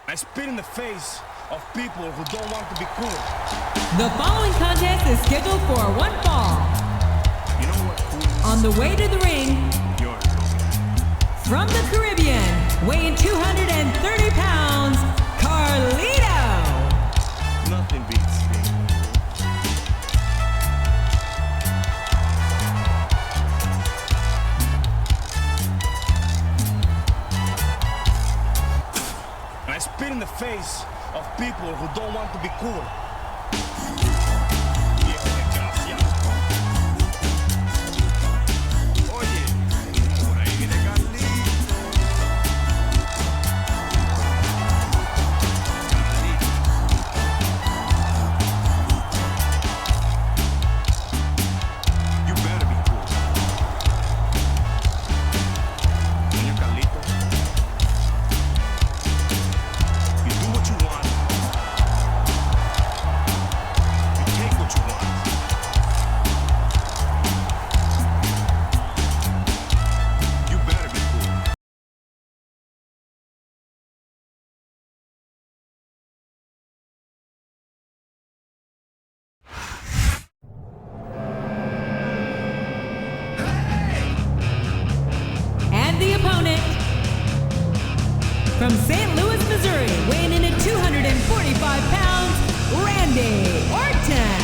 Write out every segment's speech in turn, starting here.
I spit in the face of people who don't want to be cool. The following contest is scheduled for one fall. You know what cool is? On the way to the ring, from the Caribbean, weighing 230 pounds, Carlito. Nothing beats being And I spit in the face of people who don't want to be cool. From St. Louis, Missouri, weighing in at 245 pounds, Randy Orton.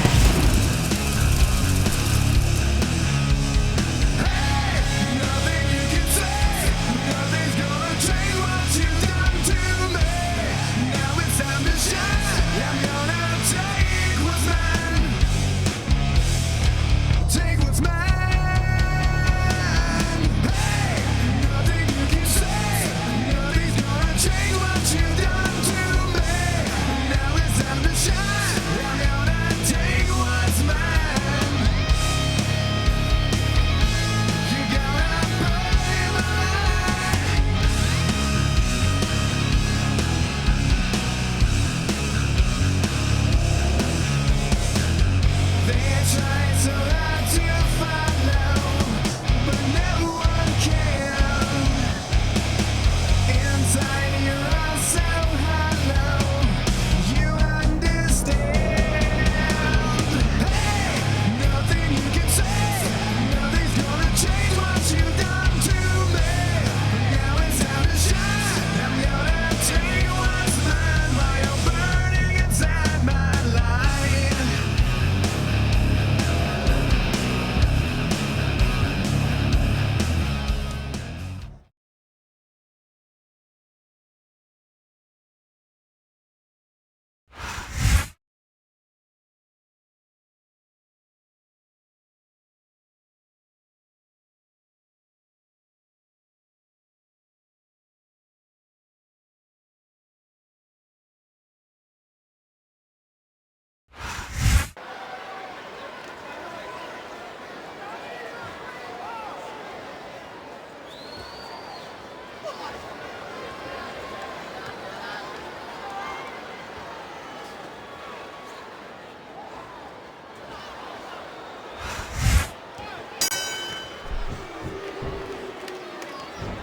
Hey, nothing you can say, nothing's gonna change what you've done to me. Now it's time to shine, I'm gonna take what's mine. Take what's mine.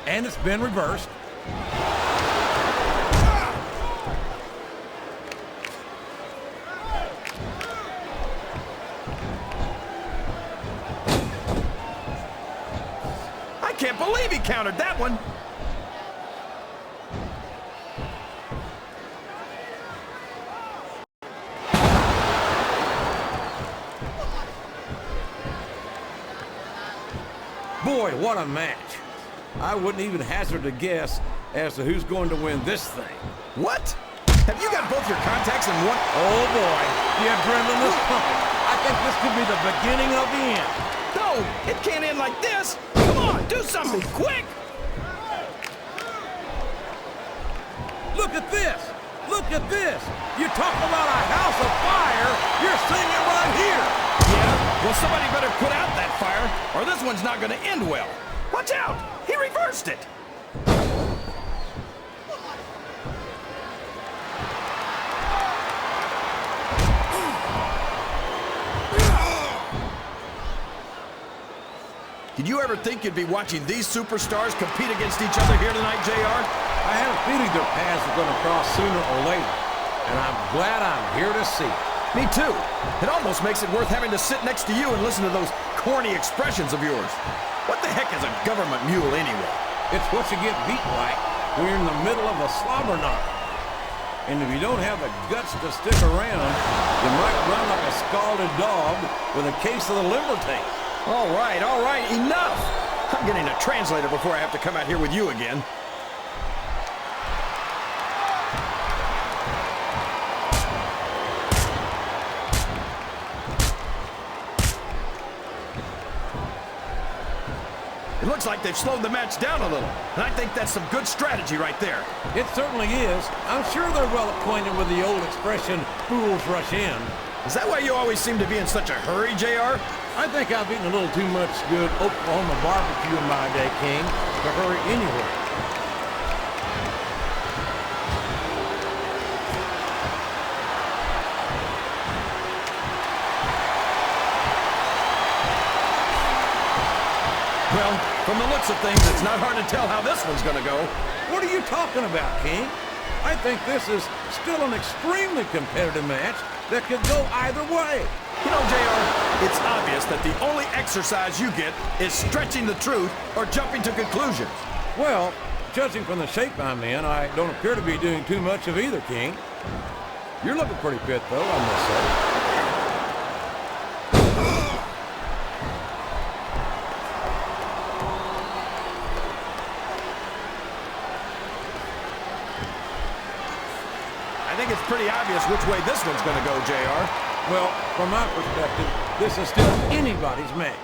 And it's been reversed. I can't believe he countered that one. Boy, what a match. I wouldn't even hazard a guess as to who's going to win this thing. What? Have you got both your contacts in one? Oh boy, the adrenaline is pumping. I think this could be the beginning of the end. No, it can't end like this. Come on, do something quick. Look at this. Look at this. You talk about a house of fire, you're seeing it right here. Yeah, well, somebody better put out that fire, or this one's not going to end well. Watch out! He reversed it! Did you ever think you'd be watching these superstars compete against each other here tonight, JR? I had a feeling their paths were going to cross sooner or later, and I'm glad I'm here to see it. Me too. It almost makes it worth having to sit next to you and listen to those corny expressions of yours. What the heck is a government mule anyway? It's what you get beat like when you're in the middle of a slobber knock. And if you don't have the guts to stick around, you might run like a scalded dog with a case of the liver tape. All right, enough! I'm getting a translator before I have to come out here with you again. It looks like they've slowed the match down a little, and I think that's some good strategy right there. It certainly is. I'm sure they're well acquainted with the old expression, fools rush in. Is that why you always seem to be in such a hurry, JR? I think I've eaten a little too much good Oklahoma barbecue in my day, King, to hurry anywhere. Well, from the looks of things, it's not hard to tell how this one's gonna go. What are you talking about, King? I think this is still an extremely competitive match that could go either way. You know, JR, it's obvious that the only exercise you get is stretching the truth or jumping to conclusions. Well, judging from the shape I'm in, I don't appear to be doing too much of either, King. You're looking pretty fit, though, I must say. I think it's pretty obvious which way this one's gonna go, JR. Well, from my perspective, this is still anybody's match.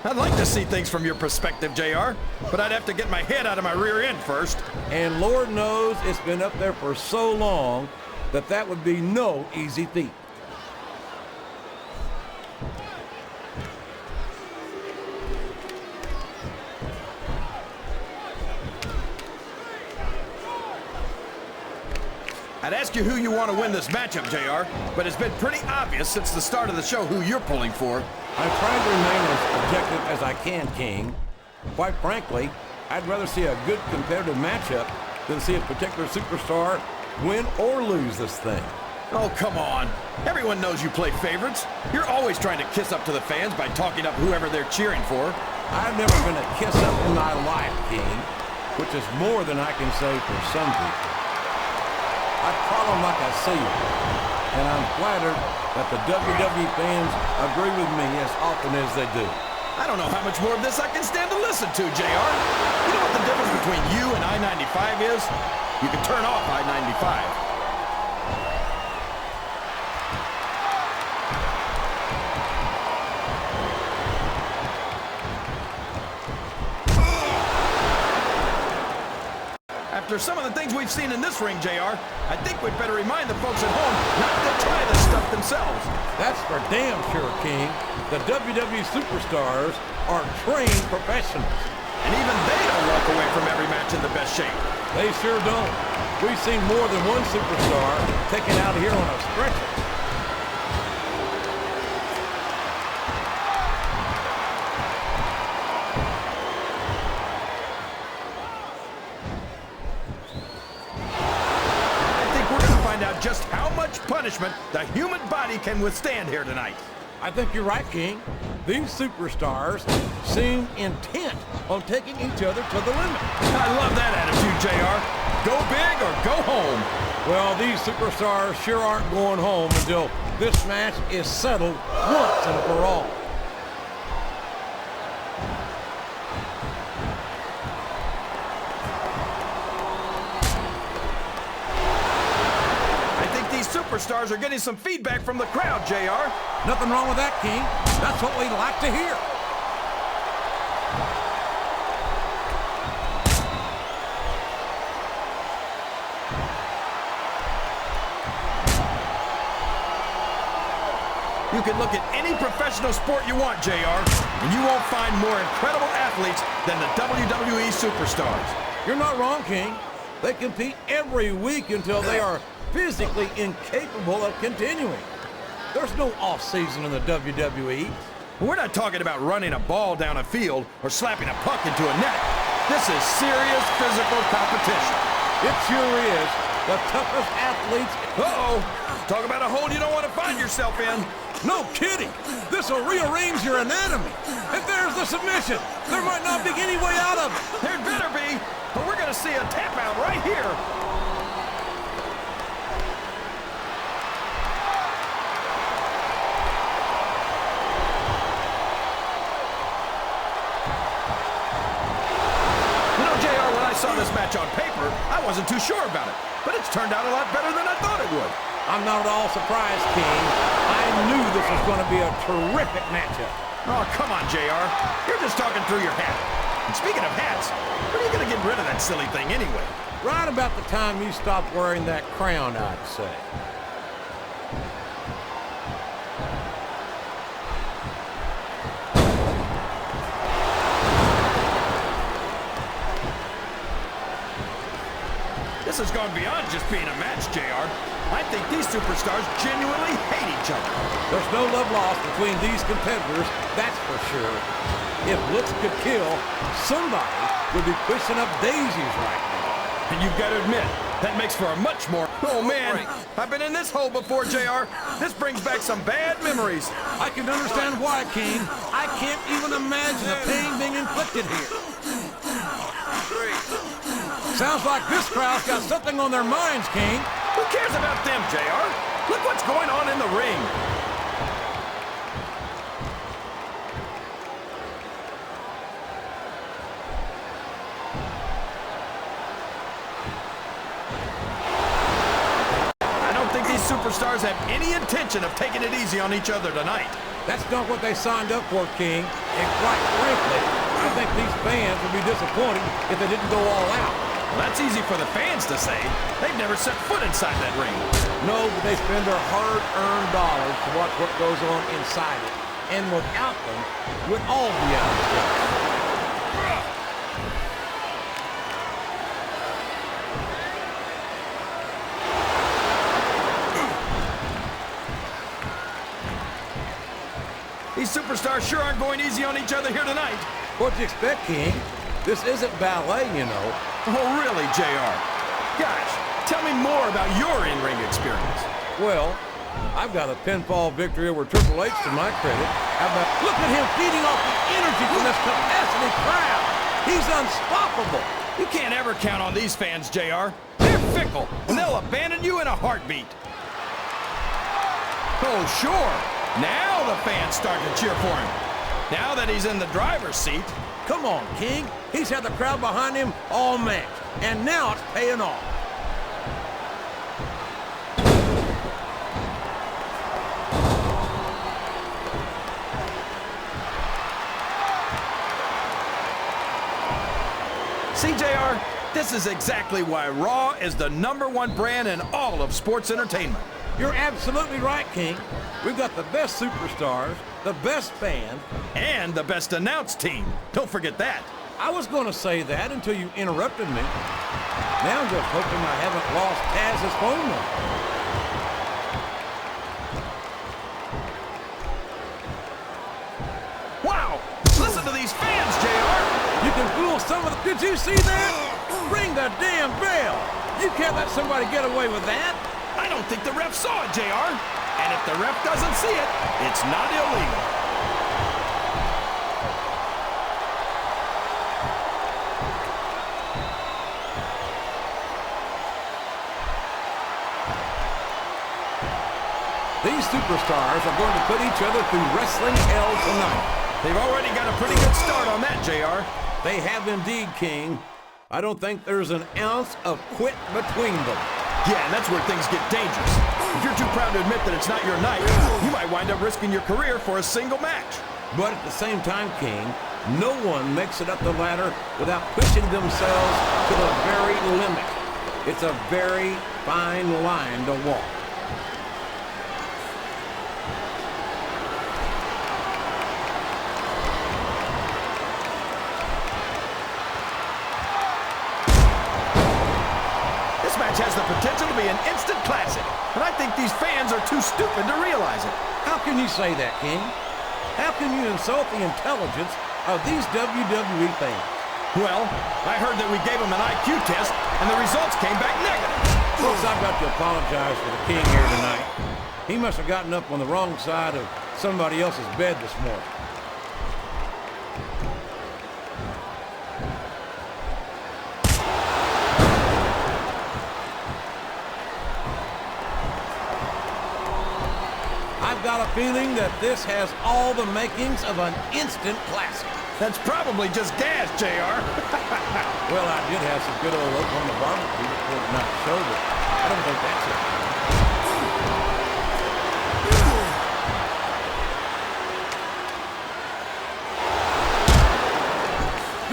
I'd like to see things from your perspective, JR, but I'd have to get my head out of my rear end first. And Lord knows it's been up there for so long that that would be no easy feat. I'd ask you who you want to win this matchup, JR, but it's been pretty obvious since the start of the show who you're pulling for. I'm trying to remain as objective as I can, King. Quite frankly, I'd rather see a good competitive matchup than see a particular superstar win or lose this thing. Oh, come on. Everyone knows you play favorites. You're always trying to kiss up to the fans by talking up whoever they're cheering for. I've never been a kiss-up in my life, King, which is more than I can say for some people. I call them like I see them, and I'm flattered that the WWE fans agree with me as often as they do. I don't know how much more of this I can stand to listen to, JR. You know what the difference between you and I-95 is? You can turn off I-95. After some of the things we've seen in this ring, JR, I think we'd better remind the folks at home not to try this stuff themselves. That's for damn sure, King. The WWE superstars are trained professionals. And even they don't walk away from every match in the best shape. They sure don't. We've seen more than one superstar taken out here on a stretcher. Just how much punishment the human body can withstand here tonight. I think you're right, King. These superstars seem intent on taking each other to the limit. I love that attitude, JR. Go big or go home. Well, these superstars sure aren't going home until this match is settled once and for all. Superstars are getting some feedback from the crowd, JR. Nothing wrong with that, King. That's what we'd like to hear. You can look at any professional sport you want, JR, and you won't find more incredible athletes than the WWE Superstars. You're not wrong, King. They compete every week until they are physically incapable of continuing. There's no off-season in the WWE. We're not talking about running a ball down a field or slapping a puck into a net. This is serious physical competition. It sure is. The toughest athletes. Uh-oh. Talk about a hole you don't want to find yourself in. No kidding. This will rearrange your anatomy. If there's the submission, there might not be any way out of it. There better be, but we're going to see a tap out right here. JR, when I saw this match on paper, I wasn't too sure about it, but it's turned out a lot better than I thought it would. I'm not at all surprised, King. I knew this was going to be a terrific matchup. Oh, come on, JR. You're just talking through your hat. And speaking of hats, when are you going to get rid of that silly thing anyway? Right about the time you stop wearing that crown, I'd say. This has gone beyond just being a match, JR. I think these superstars genuinely hate each other. There's no love lost between these competitors, that's for sure. If looks could kill, somebody would be pushing up daisies right now. And you've got to admit, that makes for a much more... Oh, man, I've been in this hole before, JR. This brings back some bad memories. I can understand why, King. I can't even imagine the pain being inflicted here. Sounds like this crowd's got something on their minds, King. Who cares about them, JR? Look what's going on in the ring. I don't think these superstars have any intention of taking it easy on each other tonight. That's not what they signed up for, King. And quite frankly, I think these fans would be disappointed if they didn't go all out. Well, that's easy for the fans to say. They've never set foot inside that ring. No, but they spend their hard-earned dollars to watch what goes on inside it. And without them, we'd all be out of job. These superstars sure aren't going easy on each other here tonight. What'd you expect, King? This isn't ballet, you know. Oh, really, JR? Gosh, tell me more about your in-ring experience. Well, I've got a pinfall victory over Triple H to my credit. How about, look at him feeding off the energy from this capacity crowd. He's unstoppable. You can't ever count on these fans, JR. They're fickle, and they'll abandon you in a heartbeat. Oh, sure. Now the fans start to cheer for him. Now that he's in the driver's seat. Come on, King. He's had the crowd behind him all match, and now it's paying off. See, JR, this is exactly why Raw is the #1 brand in all of sports entertainment. You're absolutely right, King. We've got the best superstars, the best fans, and the best announced team. Don't forget that. I was going to say that until you interrupted me. Now I'm just hoping I haven't lost Taz's phone number. Wow! Listen to these fans, JR! You can fool some of the... Did you see that? Ring the damn bell! You can't let somebody get away with that. I don't think the ref saw it, JR. And if the ref doesn't see it, it's not illegal. These superstars are going to put each other through wrestling hell tonight. They've already got a pretty good start on that, JR. They have indeed, King. I don't think there's an ounce of quit between them. Yeah, and that's where things get dangerous. If you're too proud to admit that it's not your night, you might wind up risking your career for a single match. But at the same time, King, no one makes it up the ladder without pushing themselves to the very limit. It's a very fine line to walk. Has the potential to be an instant classic, and I think these fans are too stupid to realize it. How can you say that, King? How can you insult the intelligence of these WWE fans? Well, I heard that we gave them an IQ test, and the results came back negative. Folks, I've got to apologize for the King here tonight. He must have gotten up on the wrong side of somebody else's bed this morning. I've got a feeling that this has all the makings of an instant classic. That's probably just gas, JR. Well, I did have some good old Oklahoma barbecue before tonight's show, but I don't think that's it.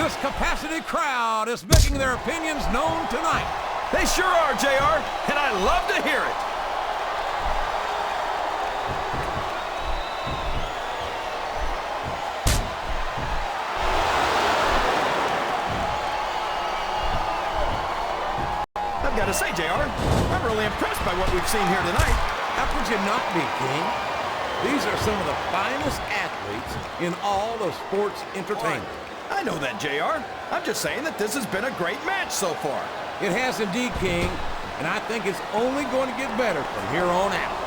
This capacity crowd is making their opinions known tonight. They sure are, JR, and I love to hear it. I've got to say, JR, I'm really impressed by what we've seen here tonight. How could you not be, King? These are some of the finest athletes in all of sports entertainment. I know that, JR. I'm just saying that this has been a great match so far. It has indeed, King, and I think it's only going to get better from here on out.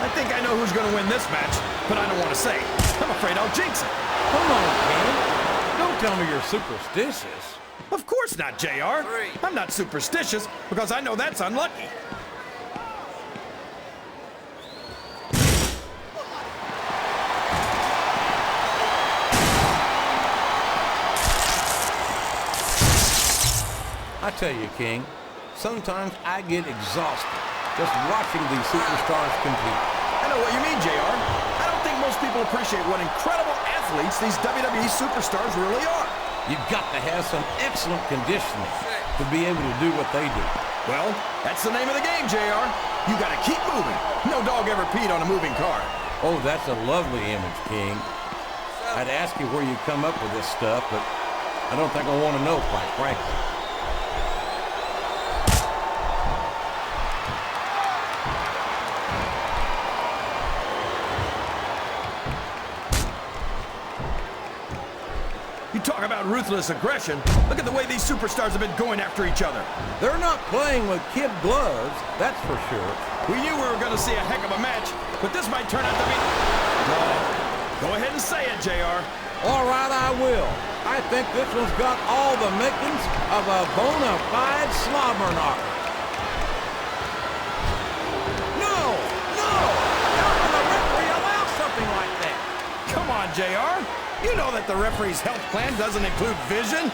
I think I know who's going to win this match, but I don't want to say. I'm afraid I'll jinx it. Come on, King. Don't tell me you're superstitious. Of course not, JR. I'm not superstitious because I know that's unlucky. I tell you, King, sometimes I get exhausted just watching these superstars compete. I know what you mean, JR. I don't think most people appreciate what incredible athletes these WWE superstars really are. You've got to have some excellent conditioning to be able to do what they do. Well, that's the name of the game, JR. You got to keep moving. No dog ever peed on a moving car. Oh, that's a lovely image, King. I'd ask you where you come up with this stuff, but I don't think I want to know, quite frankly. Talk about ruthless aggression. Look at the way these superstars have been going after each other. They're not playing with kid gloves, that's for sure. We knew we were going to see a heck of a match, but this might turn out to be... No. Go ahead and say it, JR. All right, I will. I think this one's got all the makings of a bona fide slobber knocker. No! No! How can the referee allow something like that? Come on, JR. You know that the referee's health plan doesn't include vision.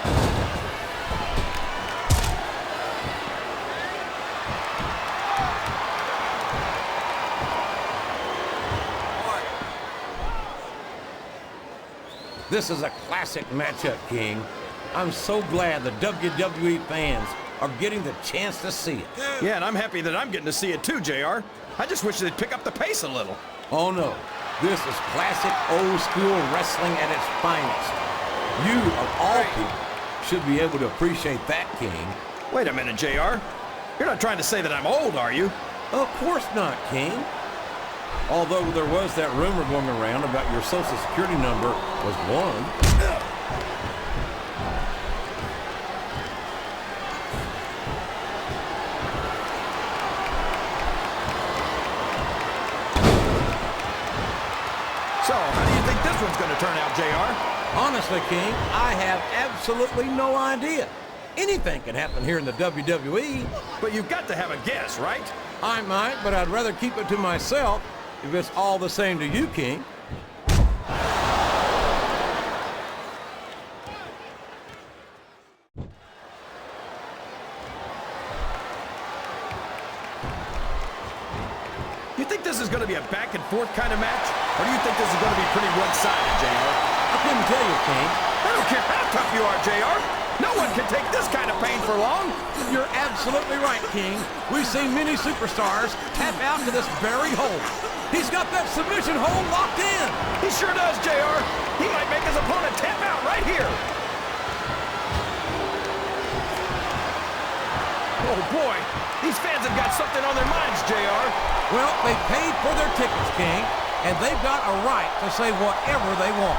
This is a classic matchup, King. I'm so glad the WWE fans are getting the chance to see it. Yeah, and I'm happy that I'm getting to see it too, JR. I just wish they'd pick up the pace a little. Oh, no. This is classic old-school wrestling at its finest. You, of all people, should be able to appreciate that, King. Wait a minute, JR. You're not trying to say that I'm old, are you? Of course not, King. Although there was that rumor going around about your Social Security number was 1. So, how do you think this one's going to turn out, JR? Honestly, King, I have absolutely no idea. Anything can happen here in the WWE. But you've got to have a guess, right? I might, but I'd rather keep it to myself if it's all the same to you, King. You think this is going to be a back-and-forth kind of match? Or do you think this is going to be pretty one-sided, JR? I couldn't tell you, King. I don't care how tough you are, JR. No one can take this kind of pain for long. You're absolutely right, King. We've seen many superstars tap out to this very hold. He's got that submission hold locked in. He sure does, JR. He might make his opponent tap out right here. Oh, boy. These fans have got something on their minds, JR. Well, they paid for their tickets, King, and they've got a right to say whatever they want.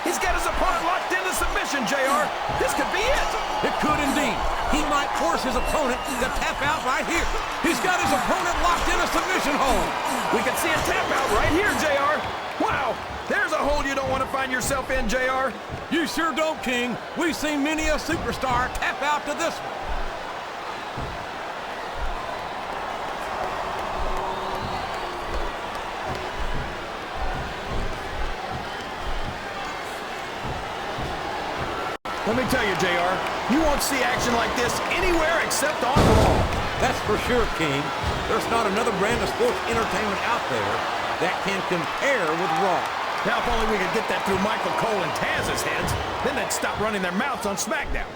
He's got his opponent locked into submission, JR. This could be it. It could indeed. He might force his opponent to tap out right here. He's got his opponent locked in a submission hold. We can see a tap out right here, JR. Wow, there's a hole you don't want to find yourself in, JR. You sure don't, King. We've seen many a superstar tap out to this one. Let me tell you, JR, you won't see action like this anywhere except on Raw. That's for sure, King. There's not another brand of sports entertainment out there that can compare with Raw. Now, if only we could get that through Michael Cole and Taz's heads, then they'd stop running their mouths on SmackDown.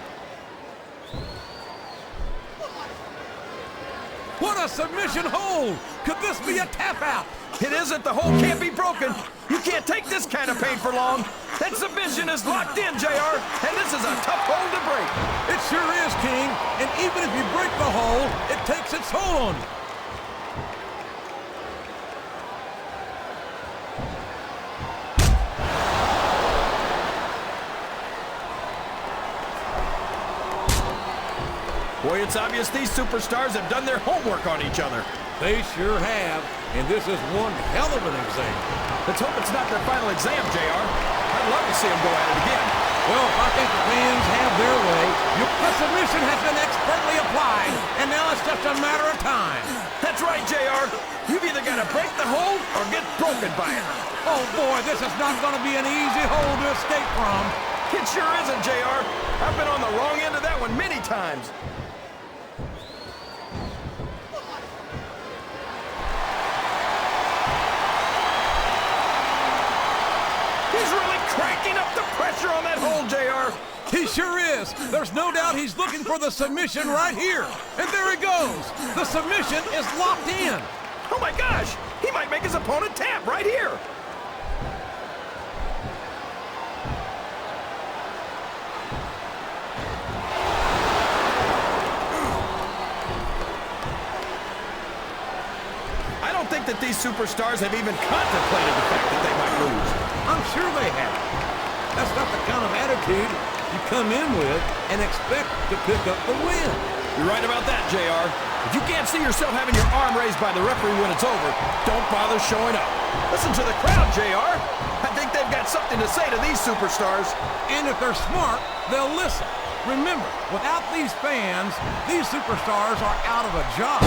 What a submission hold! Could this be a tap out? It isn't. The hole can't be broken. You can't take this kind of pain for long. That submission is locked in, JR, and this is a tough hold to break. It sure is, King. And even if you break the hold, it takes its toll on you. Boy, it's obvious these superstars have done their homework on each other. They sure have, and this is one hell of an exam. Let's hope it's not their final exam, JR. I'd love to see them go at it again. Well, if I think the fans have their way, the submission has been expertly applied, and now it's just a matter of time. That's right, JR. You've either got to break the hold or get broken by it. Oh, boy, this is not going to be an easy hold to escape from. It sure isn't, JR. I've been on the wrong end of that one many times. He's really cranking up the pressure on that hold, JR. He sure is. There's no doubt he's looking for the submission right here. And there he goes. The submission is locked in. Oh, my gosh. He might make his opponent tap right here. I don't think that these superstars have even contemplated the fact that they might lose. I'm sure they have. That's not the kind of attitude you come in with and expect to pick up the win. You're right about that, JR. If you can't see yourself having your arm raised by the referee when it's over, don't bother showing up. Listen to the crowd, JR. I think they've got something to say to these superstars. And if they're smart, they'll listen. Remember, without these fans, these superstars are out of a job.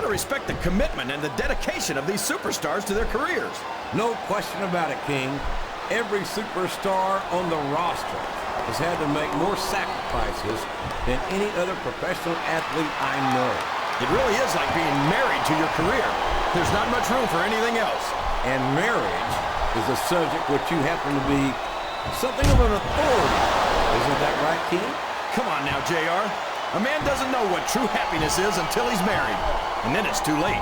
Respect the commitment and the dedication of these superstars to their careers. No question about it, King. Every superstar on the roster has had to make more sacrifices than any other professional athlete I know. It really is like being married to your career. There's not much room for anything else. And marriage is a subject which you happen to be something of an authority. Isn't that right, King? Come on now, JR. A man doesn't know what true happiness is until he's married. And then it's too late.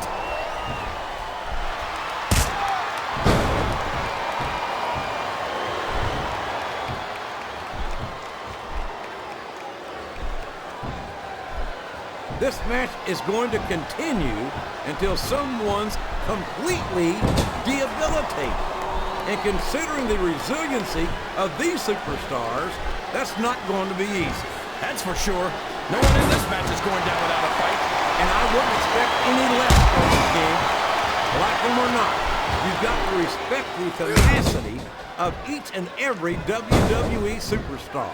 This match is going to continue until someone's completely debilitated. And considering the resiliency of these superstars, that's not going to be easy. That's for sure. No one in this match is going down without a fight. And I wouldn't expect any less from this game. Like them or not, you've got to respect the tenacity of each and every WWE superstar.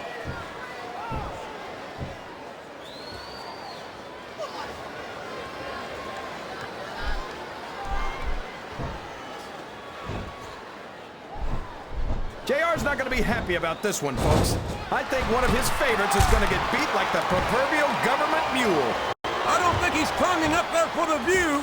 JR's not going to be happy about this one, folks. I think one of his favorites is going to get beat like the proverbial government mule. I don't think he's climbing up there for the view.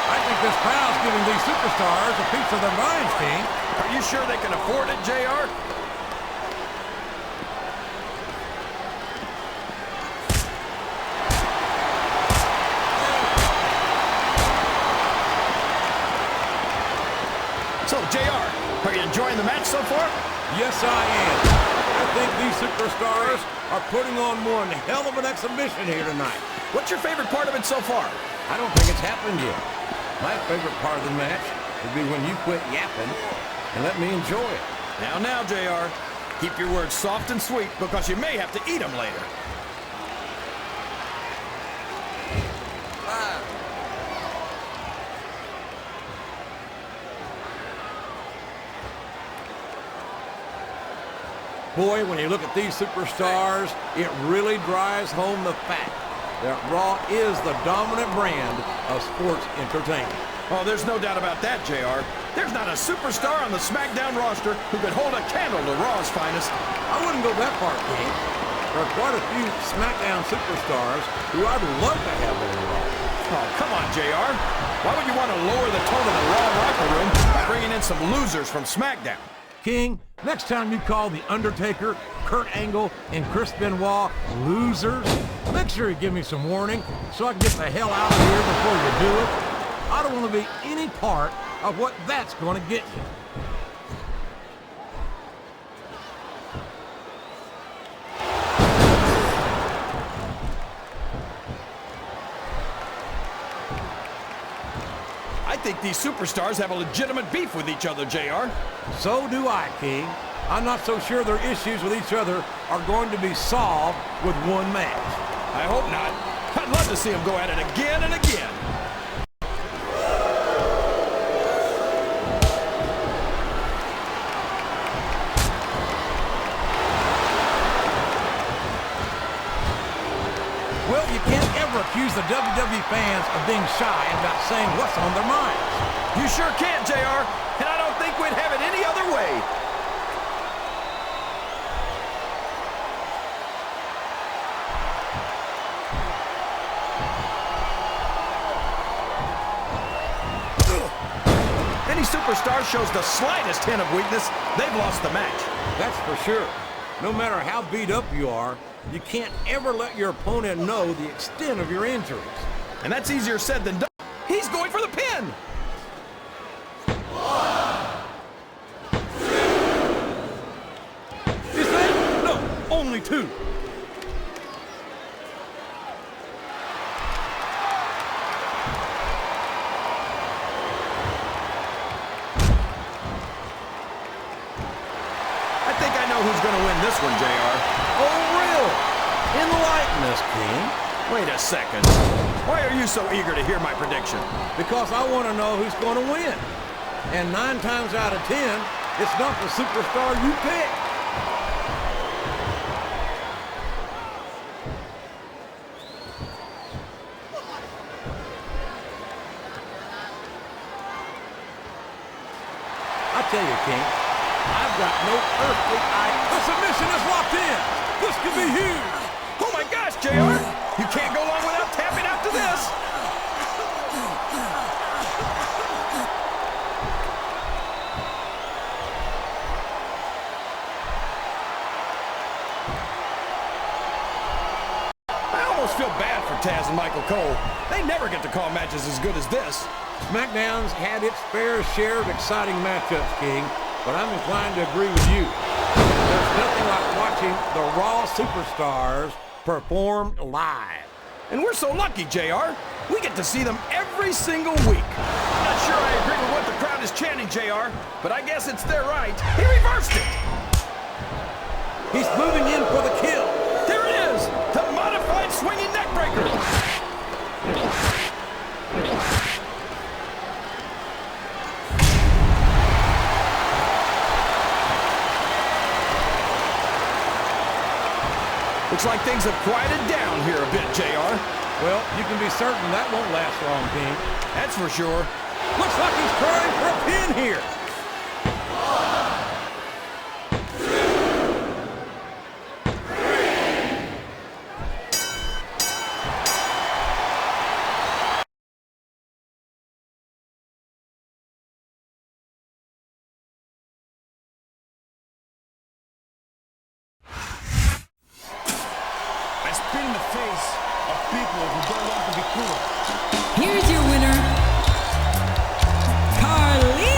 I think this crowd's giving these superstars a piece of their minds, King. Are you sure they can afford it, JR? So, JR, are you enjoying the match so far? Yes, I am. I think these superstars are putting on one hell of an exhibition here tonight. What's your favorite part of it so far? I don't think it's happened yet. My favorite part of the match would be when you quit yapping and let me enjoy it. Now, JR. Keep your words soft and sweet because you may have to eat them later. Boy, when you look at these superstars, it really drives home the fact that Raw is the dominant brand of sports entertainment. Oh, there's no doubt about that, JR. There's not a superstar on the SmackDown roster who could hold a candle to Raw's finest. I wouldn't go that far, King. There are quite a few SmackDown superstars who I'd love to have on Raw. Oh, come on, JR. Why would you want to lower the tone of the Raw locker room by bringing in some losers from SmackDown? King, next time you call The Undertaker, Kurt Angle, and Chris Benoit losers, make sure you give me some warning so I can get the hell out of here before you do it. I don't want to be any part of what that's going to get you. I think these superstars have a legitimate beef with each other, JR. So do I, King. I'm not so sure their issues with each other are going to be solved with one match. I hope not. I'd love to see them go at it again and again. Well, you can't ever accuse the WWE fans of being shy about saying what's on their minds. You sure can, JR, and I don't think we'd have it any other way. Any superstar shows the slightest hint of weakness, they've lost the match. That's for sure. No matter how beat up you are, you can't ever let your opponent know the extent of your injuries. And that's easier said than done. He's going for the pin. Is that? No, only two. I think I know who's going to win this one, JR. Oh, really? Enlighten us, King. Wait a second. Why are you so eager to hear my prediction? Because I want to know who's going to win. And 9 times out of 10, it's not the superstar you pick. I tell you, King, I've got no earthly idea. The submission is locked in. This could be huge. Oh my gosh, JR! You can't go long without tapping out to this. I almost feel bad for Taz and Michael Cole. They never get to call matches as good as this. SmackDown's had its fair share of exciting matchups, King, but I'm inclined to agree with you. There's nothing like watching the Raw superstars perform live. And we're so lucky, JR. We get to see them every single week. I'm not sure I agree with what the crowd is chanting, JR, but I guess it's their right. He reversed it. He's moving in for the kill. There it is, the modified swinging neckbreaker. Looks like things have quieted down here a bit, JR. Well, you can be certain that won't last long, King. That's for sure. Looks like he's trying for a pin here. I spit in the face of people who don't want to be cool. Here's your winner, Carlito.